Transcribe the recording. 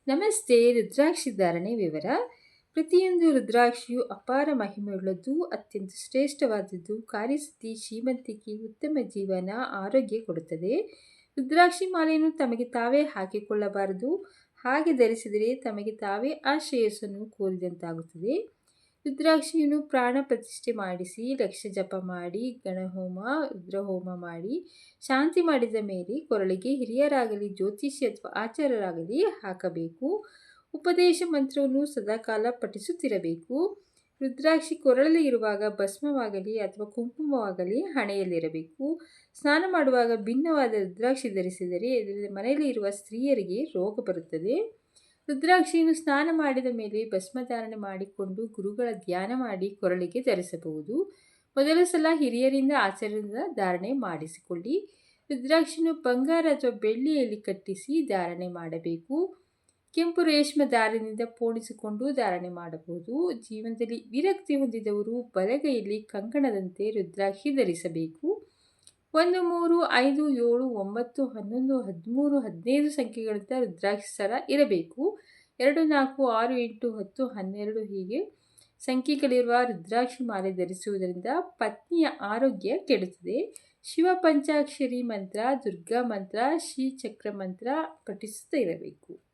ನಮಸ್ತೆ. ರುದ್ರಾಕ್ಷಿ ಧಾರಣೆ ವಿವರ. ಪ್ರತಿಯೊಂದು ರುದ್ರಾಕ್ಷಿಯು ಅಪಾರ ಮಹಿಮೆಯುಳ್ಳದ್ದು, ಅತ್ಯಂತ ಶ್ರೇಷ್ಠವಾದದ್ದು. ಕಾರ್ಯಸಿದ್ಧಿ, ಶ್ರೀಮಂತಿಕೆ, ಉತ್ತಮ ಜೀವನ, ಆರೋಗ್ಯ ಕೊಡುತ್ತದೆ. ರುದ್ರಾಕ್ಷಿ ಮಾಲೆಯನ್ನು ತಮಗೆ ತಾವೇ ಹಾಕಿಕೊಳ್ಳಬಾರದು. ಹಾಗೆ ಧರಿಸಿದರೆ ತಮಗೆ ತಾವೇ ಆ ಶ್ರೇಯಸ್ಸನ್ನು ಕೋರಿದಂತಾಗುತ್ತದೆ. ರುದ್ರಾಕ್ಷಿಯನ್ನು ಪ್ರಾಣ ಪ್ರತಿಷ್ಠೆ ಮಾಡಿಸಿ, ಲಕ್ಷ ಜಪ ಮಾಡಿ, ಗಣಹೋಮ, ರುದ್ರಹೋಮ ಮಾಡಿ, ಶಾಂತಿ ಮಾಡಿದ ಮೇಲೆ ಕೊರಳಿಗೆ ಹಿರಿಯರಾಗಲಿ, ಜ್ಯೋತಿಷಿ ಅಥವಾ ಆಚಾರ್ಯರಾಗಲಿ ಹಾಕಬೇಕು. ಉಪದೇಶ ಮಂತ್ರವನ್ನು ಸದಾಕಾಲ ಪಠಿಸುತ್ತಿರಬೇಕು. ರುದ್ರಾಕ್ಷಿ ಕೊರಳಲ್ಲಿ ಇರುವಾಗ ಭಸ್ಮವಾಗಲಿ ಅಥವಾ ಕುಂಕುಮವಾಗಲಿ ಹಣೆಯಲ್ಲಿರಬೇಕು. ಸ್ನಾನ ಮಾಡುವಾಗ ಭಿನ್ನವಾದ ರುದ್ರಾಕ್ಷಿ ಧರಿಸಿದರೆ ಇದರಲ್ಲಿ ಮನೆಯಲ್ಲಿ ಇರುವ ಸ್ತ್ರೀಯರಿಗೆ ರೋಗ ಬರುತ್ತದೆ. ರುದ್ರಾಕ್ಷಿಯನ್ನು ಸ್ನಾನ ಮಾಡಿದ ಮೇಲೆ ಭಸ್ಮಧಾರಣೆ ಮಾಡಿಕೊಂಡು ಗುರುಗಳ ಧ್ಯಾನ ಮಾಡಿ ಕೊರಳಿಗೆ ಧರಿಸಬಹುದು. ಮೊದಲ ಸಲ ಹಿರಿಯರಿಂದ ಆಚಾರ್ಯರಿಂದ ಧಾರಣೆ ಮಾಡಿಸಿಕೊಳ್ಳಿ. ರುದ್ರಾಕ್ಷಿಯನ್ನು ಬಂಗಾರ ಅಥವಾ ಬೆಳ್ಳಿಯಲ್ಲಿ ಕಟ್ಟಿಸಿ ಧಾರಣೆ ಮಾಡಬೇಕು. ಕೆಂಪು ರೇಷ್ಮೆ ದಾರದಿಂದ ಪೋಣಿಸಿಕೊಂಡು ಧಾರಣೆ ಮಾಡಬಹುದು. ಜೀವನದಲ್ಲಿ ವಿರಕ್ತಿ ಹೊಂದಿದವರು ಬಲಗೈಯಲ್ಲಿ ಕಂಕಣದಂತೆ ರುದ್ರಾಕ್ಷಿ ಧರಿಸಬೇಕು. 1, 3, 5, 7, 9, 11, 13, 15 ಸಂಖ್ಯೆಗಳಿಂದ ರುದ್ರಾಕ್ಷಿ ಸರ ಇರಬೇಕು. 2, 4, 6, 8, 10, 12 ಹೀಗೆ ಸಂಖ್ಯೆಗಳಿರುವ ರುದ್ರಾಕ್ಷಿ ಮಾಲೆ ಧರಿಸುವುದರಿಂದ ಪತ್ನಿಯ ಆರೋಗ್ಯ ಕೆಡುತ್ತದೆ. ಶಿವ ಪಂಚಾಕ್ಷರಿ ಮಂತ್ರ, ದುರ್ಗಾ ಮಂತ್ರ, ಶ್ರೀಚಕ್ರ ಮಂತ್ರ ಪಠಿಸುತ್ತಾ ಇರಬೇಕು.